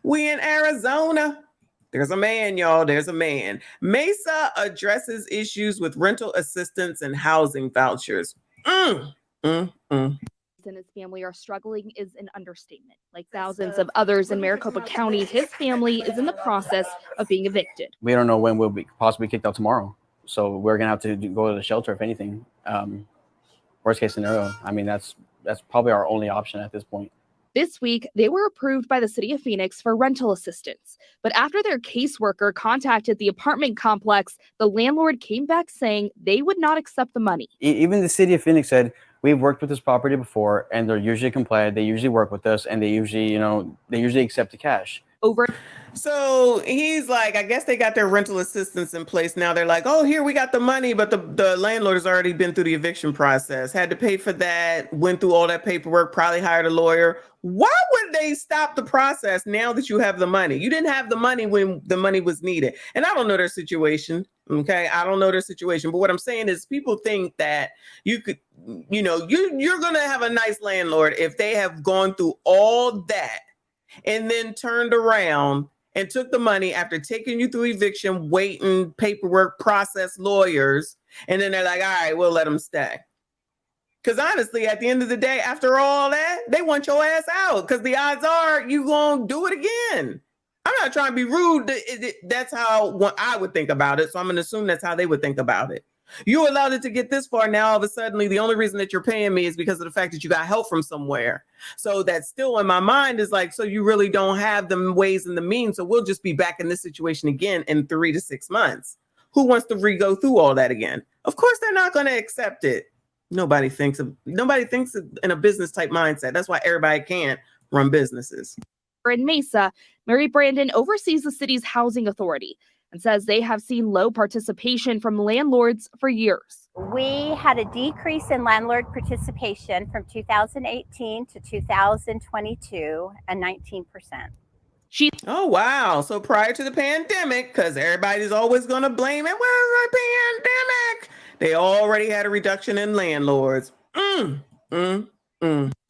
We in Arizona. There's a man, y'all. There's a man. Mesa addresses issues with rental assistance and housing vouchers. And his family are struggling is an understatement. Like thousands of others in Maricopa County, his family is in the process of being evicted. We don't know when we'll be possibly kicked out tomorrow. So we're going to have to go to the shelter, if anything. Worst case scenario. I mean, that's probably our only option at this point. This week, they were approved by the city of Phoenix for rental assistance. But after their caseworker contacted the apartment complex, the landlord came back saying they would not accept the money. Even the city of Phoenix said, we've worked with this property before, and they're usually compliant. They usually work with us, and they usually accept the cash. So he's like, I guess they got their rental assistance in place. Now they're like, oh, here we got the money, but the landlord has already been through the eviction process, had to pay for that, went through all that paperwork, probably hired a lawyer. Why would they stop the process now that you have the money? You didn't have the money when the money was needed. And I don't know their situation. Okay. I don't know their situation. But what I'm saying is people think that you could, you're going to have a nice landlord if they have gone through all that and then turned around and took the money after taking you through eviction, waiting, paperwork, process, lawyers. And then they're like, all right, we'll let them stay. Because honestly, at the end of the day, after all that, they want your ass out because the odds are you going to do it again. I'm not trying to be rude. That's how I would think about it. So I'm going to assume that's how they would think about it. You allowed it to get this far. Now, all of a sudden, the only reason that you're paying me is because of the fact that you got help from somewhere. So that's still in my mind is like, so you really don't have the ways and the means. So we'll just be back in this situation again in 3 to 6 months. Who wants to go through all that again? Of course, they're not going to accept it. Nobody thinks in a business type mindset. That's why everybody can't run businesses. In Mesa, Mary Brandon oversees the city's housing authority and says they have seen low participation from landlords for years. We had a decrease in landlord participation from 2018 to 2022, and 19%. Oh, wow. So prior to the pandemic, because everybody's always going to blame it, well, the pandemic, they already had a reduction in landlords. He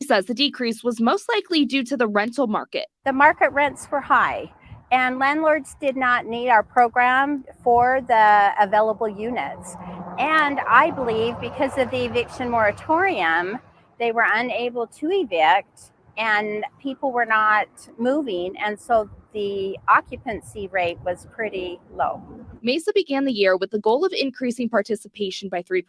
says the decrease was most likely due to the rental market. The market rents were high, and landlords did not need our program for the available units. And I believe because of the eviction moratorium, they were unable to evict and people were not moving. And so the occupancy rate was pretty low. Mesa began the year with the goal of increasing participation by 3%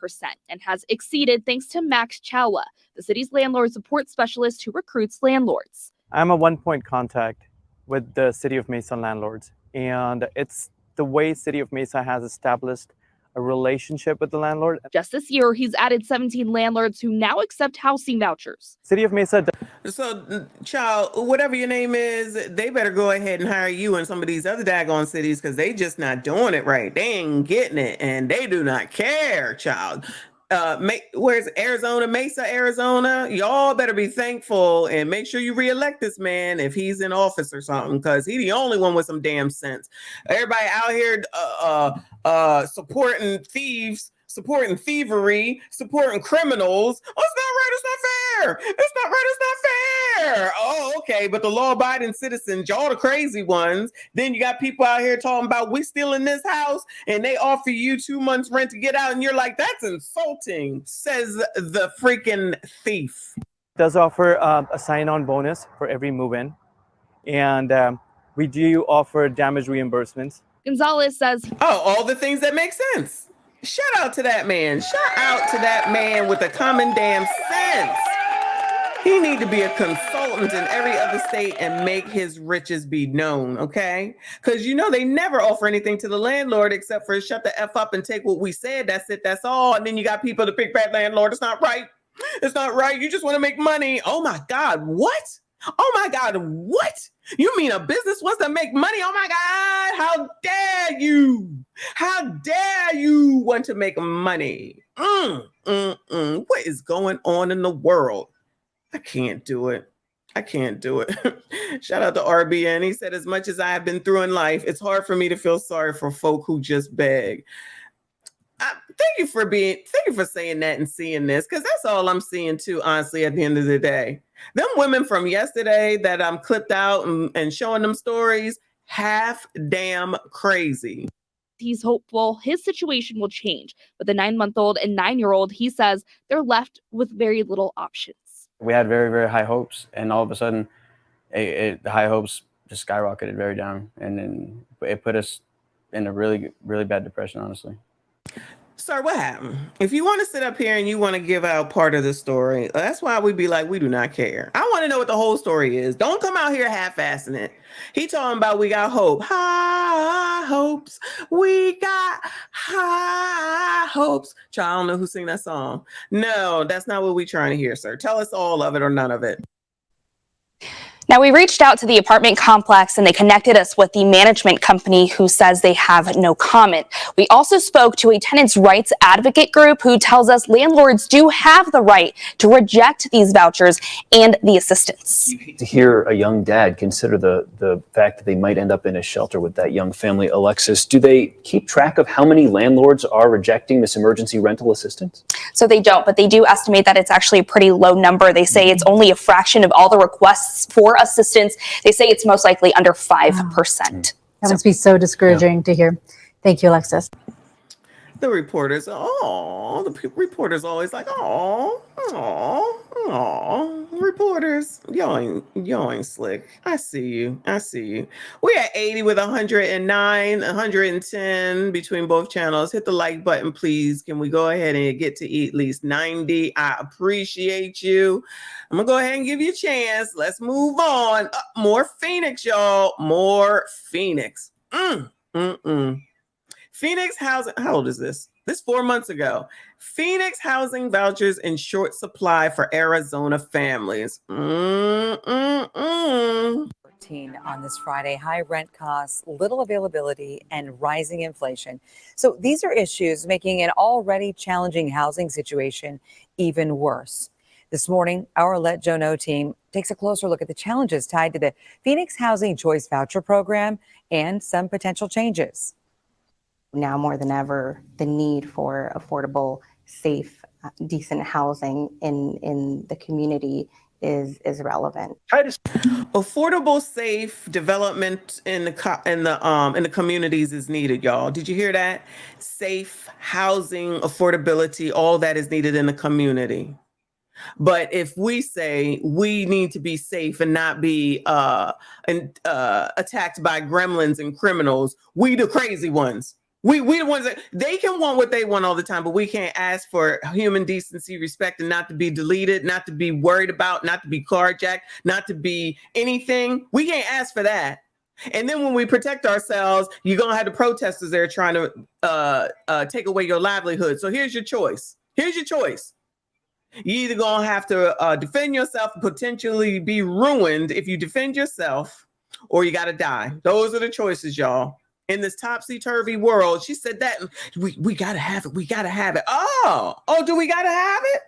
and has exceeded thanks to Max Chawa, the city's landlord support specialist who recruits landlords. I'm a one-point contact with the City of Mesa landlords, and it's the way City of Mesa has established a relationship with the landlord. Just this year, he's added 17 landlords who now accept housing vouchers. City of Mesa. So, child, whatever your name is, they better go ahead and hire you in some of these other daggone cities because they just not doing it right. They ain't getting it, and they do not care, child. Where's Arizona, Mesa, Arizona? Y'all better be thankful and make sure you reelect this man if he's in office or something, because he's the only one with some damn sense. Everybody out here supporting thieves, supporting thievery, supporting criminals. Oh, it's not right. It's not fair. It's not right. It's not fair. Oh, okay. But the law-abiding citizens, y'all the crazy ones. Then you got people out here talking about we still in this house and they offer you 2 months rent to get out. And you're like, that's insulting, says the freaking thief. Does offer a sign-on bonus for every move-in. And we do offer damage reimbursements. Gonzalez says, oh, all the things that make sense. Shout out to that man. Shout out to that man with a common damn sense. He need to be a consultant in every other state and make his riches be known, okay? Because they never offer anything to the landlord except for shut the F up and take what we said. That's it. That's all. And then you got people, the big bad landlord. It's not right. It's not right. You just want to make money. Oh my God. What? Oh my God. What? You mean a business wants to make money? Oh my God. How dare you? How dare you want to make money? What is going on in the world? I can't do it. I can't do it. Shout out to RBN. He said, as much as I have been through in life, it's hard for me to feel sorry for folk who just beg. Thank you for saying that and seeing this, because that's all I'm seeing too, honestly, at the end of the day. Them women from yesterday that I'm clipped out and showing them stories, half damn crazy. He's hopeful his situation will change. But the 9-month-old and 9-year-old, he says they're left with very little options. We had very, very high hopes, and all of a sudden, the high hopes just skyrocketed very down, and then it put us in a really, really bad depression, honestly. Sir, what happened? If you want to sit up here and you want to give out part of the story, that's why we be like, we do not care. I want to know what the whole story is. Don't come out here half-assing it. He talking about we got hope. High hopes. We got high hopes. Child, I don't know who sing that song. No, that's not what we trying to hear, sir. Tell us all of it or none of it. Now, we reached out to the apartment complex and they connected us with the management company who says they have no comment. We also spoke to a tenants' rights advocate group who tells us landlords do have the right to reject these vouchers and the assistance. To hear a young dad consider the fact that they might end up in a shelter with that young family, Alexis, do they keep track of how many landlords are rejecting this emergency rental assistance? So they don't, but they do estimate that it's actually a pretty low number. They say it's only a fraction of all the requests for assistance. They say it's most likely under 5%. That must be so discouraging to hear. Thank you, Alexis. The reporters, the reporters always like, reporters, y'all ain't slick. I see you. We at 80 with 109, 110 between both channels. Hit the like button, please. Can we go ahead and get to at least 90? I appreciate you. I'm gonna go ahead and give you a chance. Let's move on. More Phoenix, y'all. More Phoenix. Phoenix housing, how old is this? This 4 months ago. Phoenix housing vouchers in short supply for Arizona families. On this Friday, high rent costs, little availability, and rising inflation. So these are issues making an already challenging housing situation even worse. This morning, our Let Joe Know team takes a closer look at the challenges tied to the Phoenix Housing Choice Voucher Program and some potential changes. Now more than ever, the need for affordable, safe, decent housing in the community is relevant. Affordable, safe development in the communities is needed, y'all. Did you hear that? Safe housing, affordability, all that is needed in the community. But if we say we need to be safe and not be attacked by gremlins and criminals, we the crazy ones. We the ones that they can want what they want all the time, but we can't ask for human decency, respect, and not to be deleted, not to be worried about, not to be carjacked, not to be anything. We can't ask for that. And then when we protect ourselves, you're going to have the protesters there trying to take away your livelihood. So here's your choice. You either going to have to defend yourself and potentially be ruined if you defend yourself, or you got to die. Those are the choices, y'all. In this topsy-turvy world, she said that we gotta have it. We gotta have it. Oh, do we gotta have it?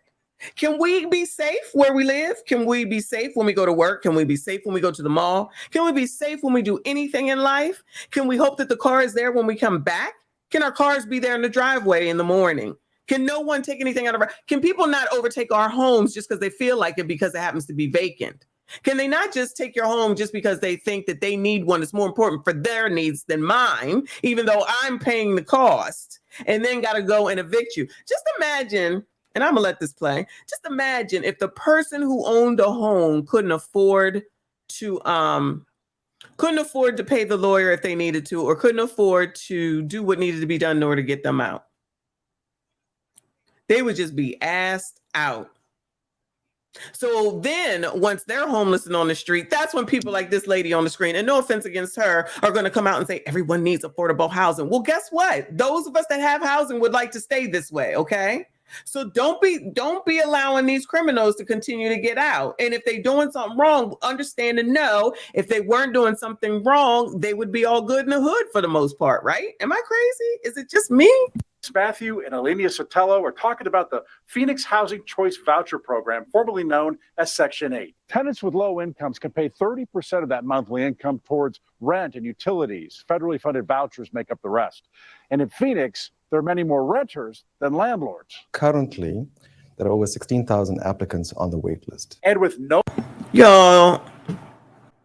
Can we be safe where we live? Can we be safe when we go to work? Can we be safe when we go to the mall? Can we be safe when we do anything in life? Can we hope that the car is there when we come back? Can our cars be there in the driveway in the morning? Can no one take anything out of our? Can people not overtake our homes just because they feel like it because it happens to be vacant? Can they not just take your home just because they think that they need one that's more important for their needs than mine, even though I'm paying the cost, and then got to go and evict you? Just imagine, and I'm going to let this play. Just imagine if the person who owned a home couldn't afford to pay the lawyer if they needed to, or couldn't afford to do what needed to be done in order to get them out. They would just be asked out. So then once they're homeless and on the street, that's when people like this lady on the screen, and no offense against her, are going to come out and say everyone needs affordable housing. Well, guess what? Those of us that have housing would like to stay this way. Okay. So don't be allowing these criminals to continue to get out. And if they're doing something wrong, understand and know if they weren't doing something wrong, they would be all good in the hood for the most part, right? Am I crazy? Is it just me? Matthew and Alenia Sotelo are talking about the Phoenix Housing Choice Voucher Program, formerly known as Section 8. Tenants with low incomes can pay 30% of that monthly income towards rent and utilities. Federally funded vouchers make up the rest. And in Phoenix, there are many more renters than landlords. Currently, there are over 16,000 applicants on the wait list. And with no... Y'all,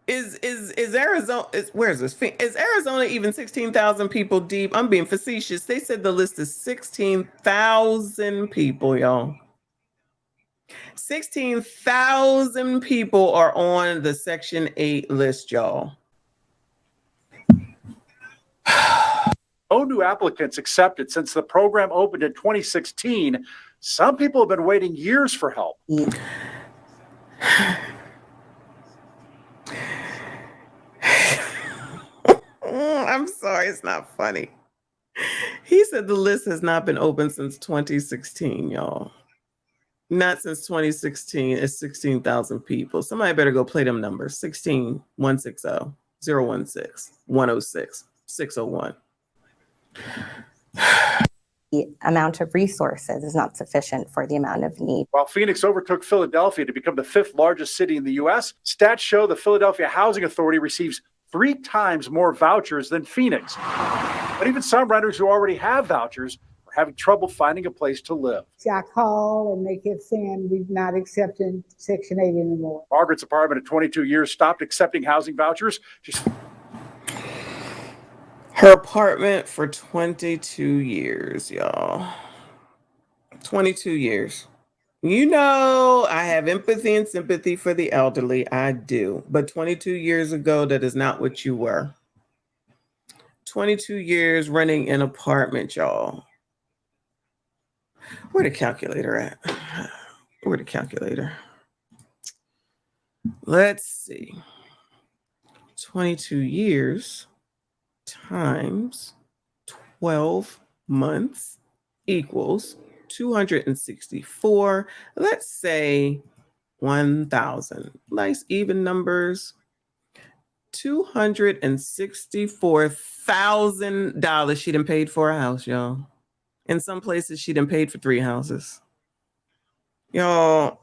is Arizona, where is this? Is Arizona even 16,000 people deep? I'm being facetious. They said the list is 16,000 people, y'all. 16,000 people are on the Section 8 list, y'all. No new applicants accepted since the program opened in 2016. Some people have been waiting years for help. I'm sorry, it's not funny. He said the list has not been open since 2016, y'all. Not since 2016. It's 16,000 people. Somebody better go play them numbers. 16, 160, 016, 106, 601. The amount of resources is not sufficient for the amount of need. While Phoenix overtook Philadelphia to become the 5th largest city in the U.S., stats show the Philadelphia Housing Authority receives 3 times more vouchers than Phoenix. But even some renters who already have vouchers are having trouble finding a place to live. I call and they kept saying we're not accepting Section 8 anymore. Margaret's apartment at 22 years stopped accepting housing vouchers. Her apartment for 22 years, y'all. 22 years. You know, I have empathy and sympathy for the elderly. I do. But 22 years ago, that is not what you were. 22 years renting an apartment, y'all. Where the calculator at? Where the calculator? Let's see. 22 years times 12 months equals 264. Let's say 1,000. Nice even numbers. $264,000 she done paid for a house, y'all. In some places, she done paid for 3 houses. Y'all,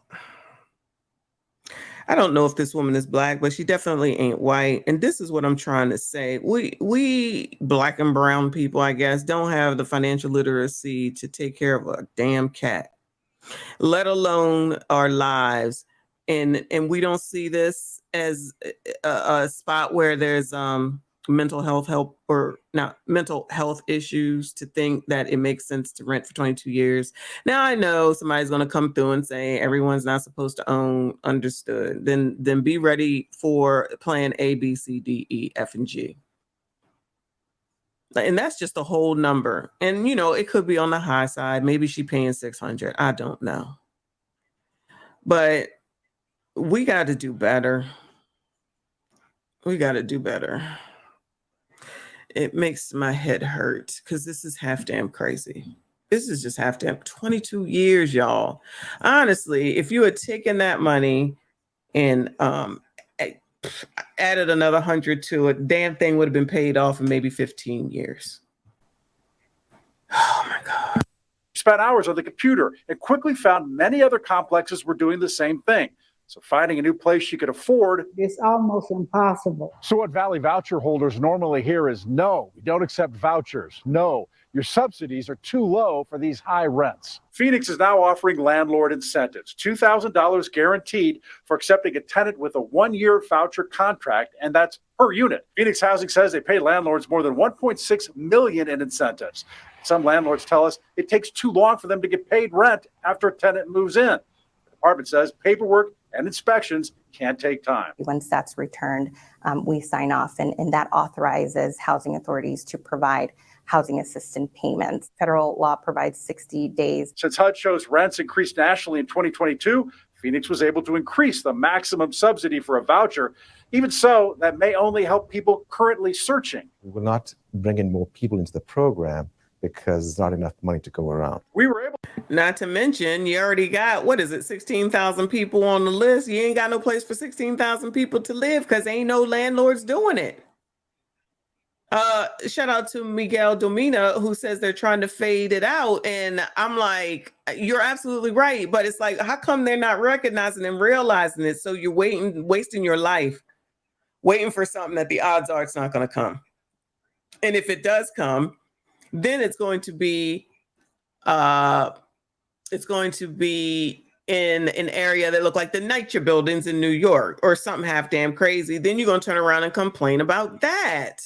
I don't know if this woman is black, but she definitely ain't white. And this is what I'm trying to say. We black and brown people, I guess, don't have the financial literacy to take care of a damn cat, let alone our lives. And we don't see this as a spot where there's mental health help or not mental health issues to think that it makes sense to rent for 22 years. Now I know somebody's going to come through and say everyone's not supposed to own. Understood. Then be ready for plan A, B, C, D, E, F, and G. And that's just a whole number. And you know, it could be on the high side. Maybe she's paying 600. I don't know. But we got to do better. We got to do better. It makes my head hurt because this is half damn crazy. This is just half damn 22 years, y'all. Honestly, if you had taken that money and added another 100 to it, damn thing would have been paid off in maybe 15 years. Oh my God. Spent hours on the computer and quickly found many other complexes were doing the same thing. So finding a new place she could afford. It's almost impossible. So what Valley voucher holders normally hear is, no, we don't accept vouchers. No, your subsidies are too low for these high rents. Phoenix is now offering landlord incentives, $2,000 guaranteed for accepting a tenant with a 1-year voucher contract, and that's per unit. Phoenix Housing says they pay landlords more than $1.6 million in incentives. Some landlords tell us it takes too long for them to get paid rent after a tenant moves in. The department says paperwork and inspections can take time. Once that's returned, we sign off, and that authorizes housing authorities to provide housing assistance payments. Federal law provides 60 days. Since HUD shows rents increased nationally in 2022, Phoenix was able to increase the maximum subsidy for a voucher. Even so, that may only help people currently searching. We will not bring in more people into the program because there's not enough money to go around. We were able. Not to mention, you already got, 16,000 people on the list. You ain't got no place for 16,000 people to live because ain't no landlords doing it. Shout out to Miguel Domina, who says they're trying to fade it out. And I'm like, you're absolutely right. But it's like, how come they're not recognizing and realizing it? So you're wasting your life, waiting for something that the odds are it's not going to come. And if it does come, then it's going to be in an area that look like the NYCHA buildings in New York or something half damn crazy. Then you're going to turn around and complain about that.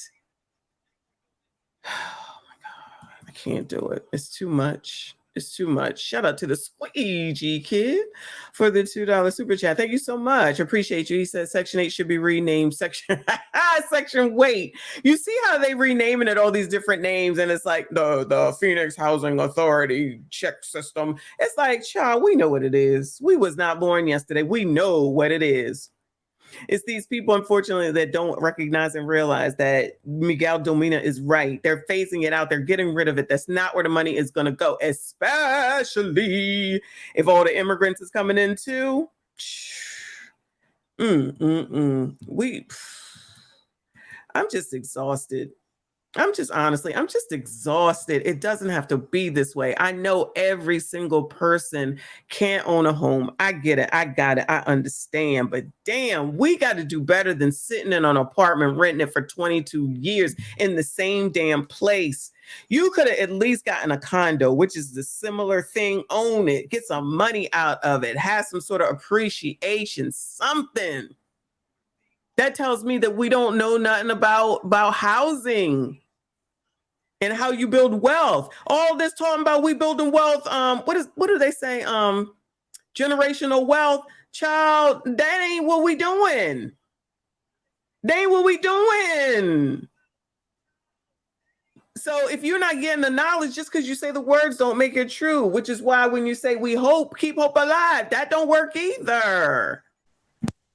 Oh my God, I can't do it. It's too much. It's too much. Shout out to the Squeegee Kid for the $2 super chat. Thank you so much. Appreciate you. He said Section 8 should be renamed Section Wait. You see how they renaming it all these different names, and it's like the Phoenix Housing Authority check system. It's like, child, we know what it is. We was not born yesterday. We know what it is. It's these people, unfortunately, that don't recognize and realize that Miguel Domina is right. They're phasing it out. They're getting rid of it. That's not where the money is going to go, especially if all the immigrants is coming in too. I'm just exhausted. I'm just exhausted. It doesn't have to be this way. I know every single person can't own a home. I get it. I got it. I understand. But damn, we got to do better than sitting in an apartment, renting it for 22 years in the same damn place. You could have at least gotten a condo, which is the similar thing. Own it. Get some money out of it. Have some sort of appreciation, something. That tells me that we don't know nothing about housing and how you build wealth. All this talking about we building wealth. What do they say? Generational wealth. Child, that ain't what we doing. They ain't what we doing. So if you're not getting the knowledge, just because you say the words don't make it true, which is why when you say we hope, keep hope alive, that don't work either.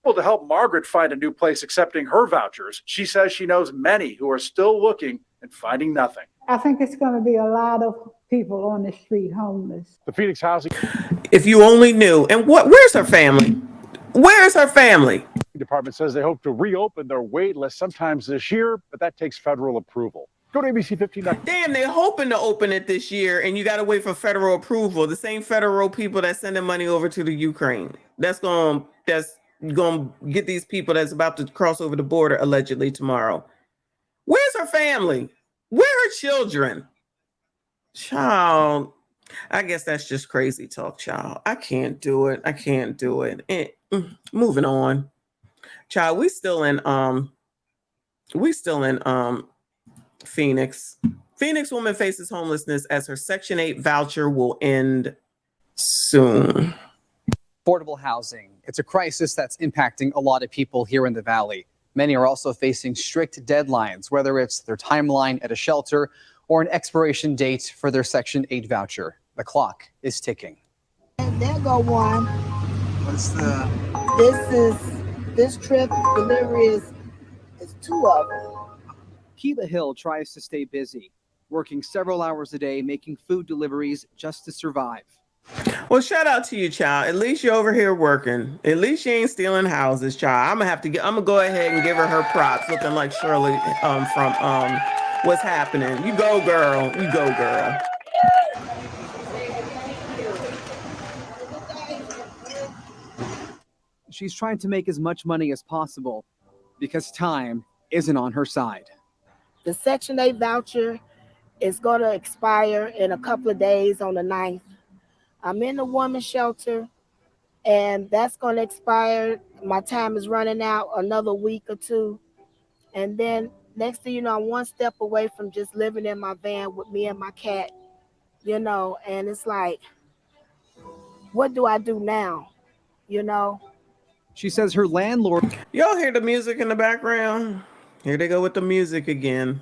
To help Margaret find a new place accepting her vouchers, she says she knows many who are still looking and finding nothing. I think it's going to be a lot of people on the street homeless. The Phoenix Housing If you only knew. And where's her family? Where's her family? Department says they hope to reopen their wait list sometimes this year, but that takes federal approval. Go to ABC 15. Damn, they're hoping to open it this year, and you got to wait for federal approval. The same federal people that's sending money over to the Ukraine. That's going to get these people that's about to cross over the border allegedly tomorrow. Where's her family? Where are her children? Child, I guess that's just crazy talk, child. I can't do it. Moving on. Child, we still in Phoenix. Phoenix woman faces homelessness as her Section 8 voucher will end soon. Affordable housing. It's a crisis that's impacting a lot of people here in the Valley. Many are also facing strict deadlines, whether it's their timeline at a shelter or an expiration date for their Section 8 voucher. The clock is ticking. There go one. What's the... This trip delivery is two of them. Keela Hill tries to stay busy, working several hours a day, making food deliveries just to survive. Well, shout out to you, child. At least you're over here working. At least you ain't stealing houses, child. I'm gonna go ahead and give her props, looking like Shirley from What's Happening. You go, girl. You go, girl. She's trying to make as much money as possible because time isn't on her side. The Section 8 voucher is going to expire in a couple of days on the 9th. I'm in the women's shelter, and that's going to expire. My time is running out another week or two. And then next thing you know, I'm one step away from just living in my van with me and my cat, and it's like, what do I do now? She says her landlord... Y'all hear the music in the background? Here they go with the music again.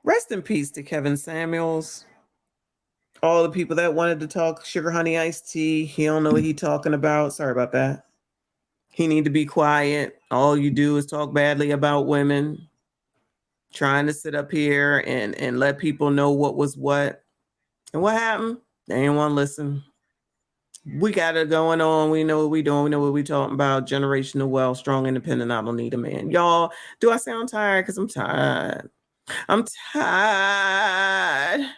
Rest in peace to Kevin Samuels. All the people that wanted to talk sugar honey iced tea. He don't know what he talking about. Sorry about that. He need to be quiet. All you do is talk badly about women. Trying to sit up here and let people know what was what. And what happened? They didn't want to listen. We got it going on. We know what we doing. We know what we talking about. Generational wealth, strong, independent. I don't need a man. Y'all, do I sound tired? Because I'm tired. I'm tired.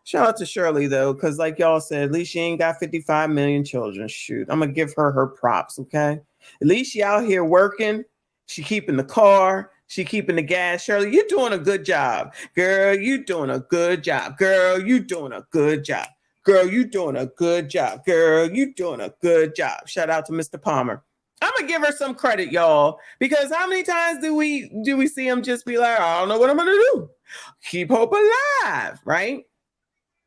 Shout out to Shirley, though, because like y'all said, at least she ain't got 55 million children. Shoot, I'm going to give her props, okay? At least she out here working. She keeping the car. She keeping the gas. Shirley, you're doing a good job. Girl, you doing a good job. Girl, you doing a good job. Girl, you doing a good job. Girl, you doing a good job. Shout out to Mr. Palmer. I'm gonna give her some credit, y'all, because how many times do we see him just be like, I don't know what I'm gonna do. Keep hope alive, right?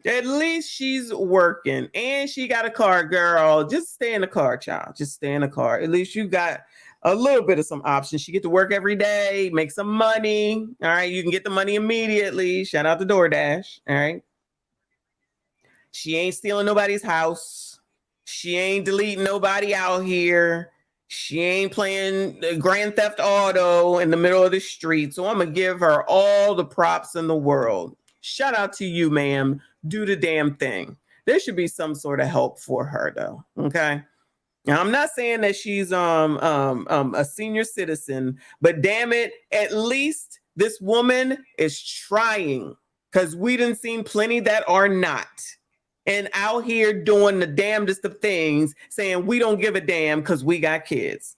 At least she's working and she got a car, girl. Just stay in the car, child. Just stay in the car. At least you got a little bit of some options. She get to work every day, make some money. All right. You can get the money immediately. Shout out to DoorDash. All right. She ain't stealing nobody's house. She ain't deleting nobody out here. She ain't playing Grand Theft Auto in the middle of the street. So I'm going to give her all the props in the world. Shout out to you, ma'am. Do the damn thing. There should be some sort of help for her, though. Okay. Now, I'm not saying that she's a senior citizen, but damn it, at least this woman is trying, because we done seen plenty that are not. And out here doing the damnedest of things, saying we don't give a damn because we got kids.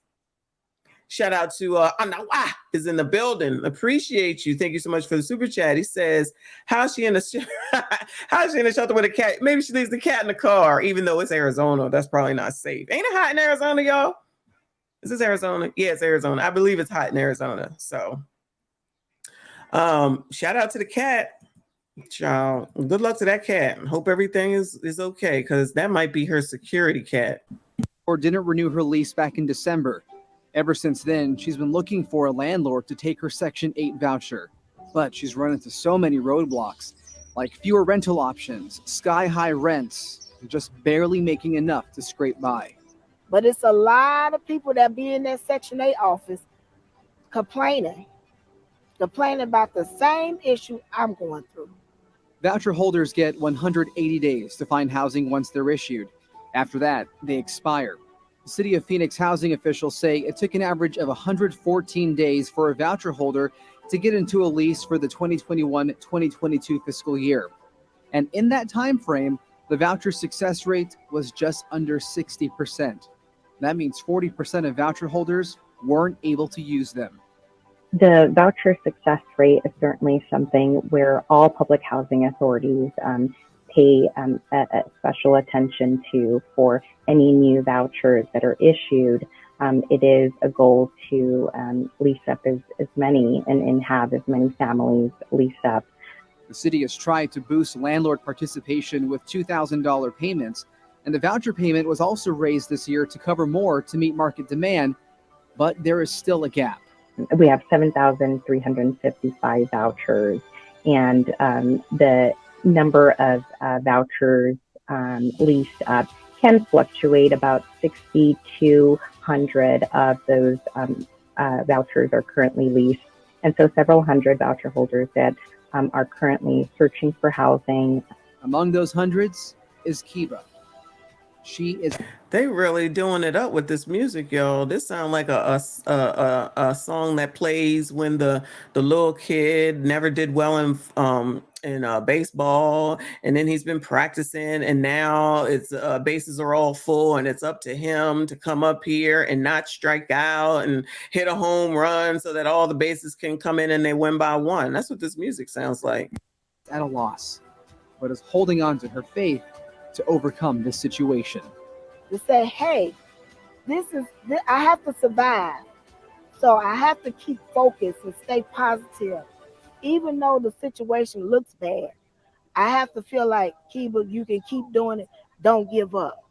Shout out to Anawa is in the building. Appreciate you. Thank you so much for the super chat. He says, how's she in the shelter with a cat? Maybe she leaves the cat in the car, even though it's Arizona. That's probably not safe. Ain't it hot in Arizona, y'all? Is this Arizona? Yeah, it's Arizona. I believe it's hot in Arizona. So shout out to the cat. Child, good luck to that cat. Hope everything is okay, because that might be her security cat. Or didn't renew her lease back in December. Ever since then, she's been looking for a landlord to take her Section 8 voucher. But she's run into so many roadblocks, like fewer rental options, sky-high rents, and just barely making enough to scrape by. But it's a lot of people that be in that Section 8 office complaining about the same issue I'm going through. Voucher holders get 180 days to find housing once they're issued. After that, they expire. The City of Phoenix housing officials say it took an average of 114 days for a voucher holder to get into a lease for the 2021-2022 fiscal year. And in that time frame, the voucher success rate was just under 60%. That means 40% of voucher holders weren't able to use them. The voucher success rate is certainly something where all public housing authorities pay a special attention to for any new vouchers that are issued. It is a goal to lease up as many and have as many families lease up. The city has tried to boost landlord participation with $2,000 payments, and the voucher payment was also raised this year to cover more to meet market demand, but there is still a gap. We have 7,355 vouchers, and the number of vouchers leased up can fluctuate. About 6,200 of those vouchers are currently leased, and so several hundred voucher holders that are currently searching for housing. Among those hundreds is Kiba. They really doing it up with this music, y'all. This sounds like a song that plays when the little kid never did well in baseball, and then he's been practicing, and now it's bases are all full, and it's up to him to come up here and not strike out and hit a home run so that all the bases can come in and they win by one. That's what this music sounds like. At a loss, but is holding on to her faith to overcome this situation. To say, hey, I have to survive. So I have to keep focused and stay positive. Even though the situation looks bad, I have to feel like, Kiba, you can keep doing it. Don't give up.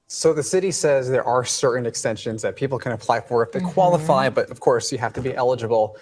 So the city says there are certain extensions that people can apply for if they qualify, but of course you have to be eligible.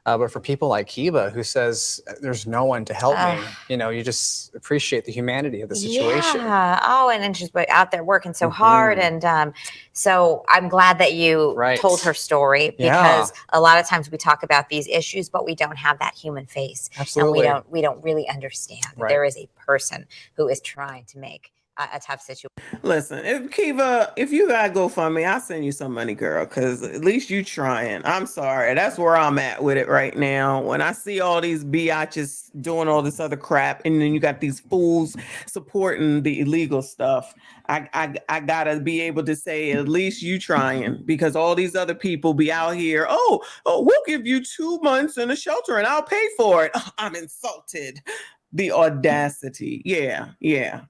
But for people like Kiba, who says there's no one to help me, you just appreciate the humanity of the situation. Yeah. Oh, and she's out there working so hard. And so I'm glad that you told her story, because a lot of times we talk about these issues, but we don't have that human face. Absolutely. And we don't really understand that there is a person who is trying to make a tough situation. Listen, if Kiva, if you got GoFundMe, I'll send you some money, girl, because at least you trying. I'm sorry. That's where I'm at with it right now. When I see all these biatches doing all this other crap, and then you got these fools supporting the illegal stuff, I gotta be able to say at least you trying, because all these other people be out here, oh, we'll give you 2 months in a shelter and I'll pay for it. I'm insulted. The audacity. Yeah.